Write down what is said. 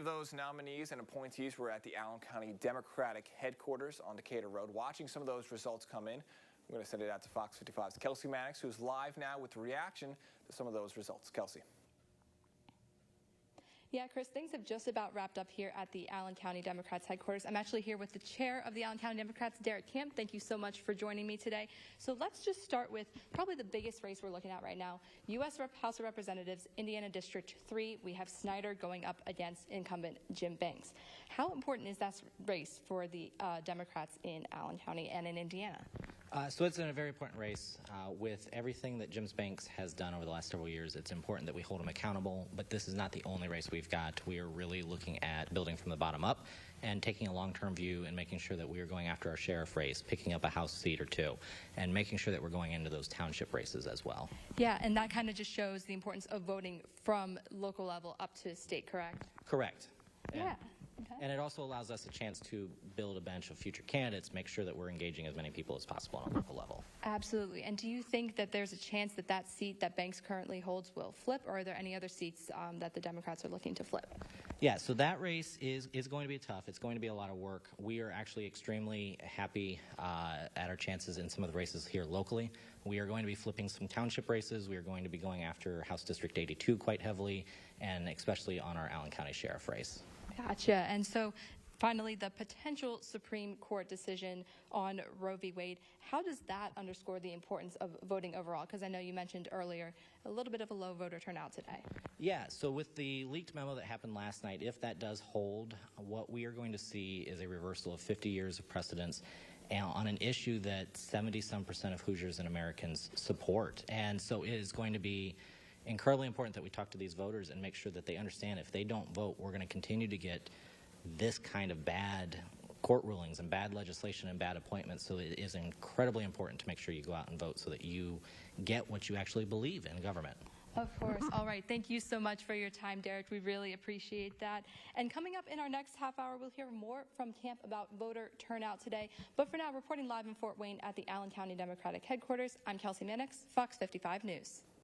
Those nominees and appointees were at the Allen County Democratic headquarters on Decatur Road watching some of those results come in. We're going to send it out to Fox 55's Kelsey Mannix, who's live now with the reaction to some of those results. Kelsey. Yeah, Chris, things have just about wrapped up here at the Allen County Democrats headquarters. I'm actually here with the chair of the Allen County Democrats, Derek Kemp. Thank you so much for joining me today. So let's just start with probably the biggest race we're looking at right now. U.S. House of Representatives, Indiana District 3. We have Snyder going up against incumbent Jim Banks. How important is that race for the Democrats in Allen County and in Indiana? So it's a very important race. With everything that Jim Banks has done over the last several years, it's important that we hold him accountable, but this is not the only race we've got. We are really looking at building from the bottom up and taking a long-term view and making sure that we are going after our sheriff race, picking up a House seat or two, and making sure that we're going into those township races as well. Yeah, and that kind of just shows the importance of voting from local level up to state, correct? Correct. Yeah. Okay. And it also allows us a chance to build a bench of future candidates, make sure that we're engaging as many people as possible on a local level. Absolutely. And do you think that there's a chance that that seat that Banks currently holds will flip, or are there any other seats that the Democrats are looking to flip? Yeah, so that race is going to be tough. It's going to be a lot of work. We are actually extremely happy at our chances in some of the races here locally. We are going to be flipping some township races. We are going to be going after House District 82 quite heavily, and especially on our Allen County Sheriff race. Gotcha. And so finally, the potential Supreme Court decision on Roe v. Wade, how does that underscore the importance of voting overall? Because I know you mentioned earlier a little bit of a low voter turnout today. Yeah, so with the leaked memo that happened last night, if that does hold, what we are going to see is a reversal of 50 years of precedence on an issue that 70-some% of Hoosiers and Americans support. And so it is going to be incredibly important that we talk to these voters and make sure that they understand if they don't vote, we're going to continue to get this kind of bad court rulings and bad legislation and bad appointments. So it is incredibly important to make sure you go out and vote so that you get what you actually believe in government. Of course. All right. Thank you so much for your time, Derek. We really appreciate that. And coming up in our next half hour, we'll hear more from Camp about voter turnout today. But for now, reporting live in Fort Wayne at the Allen County Democratic headquarters, I'm Kelsey Mannix, Fox 55 News.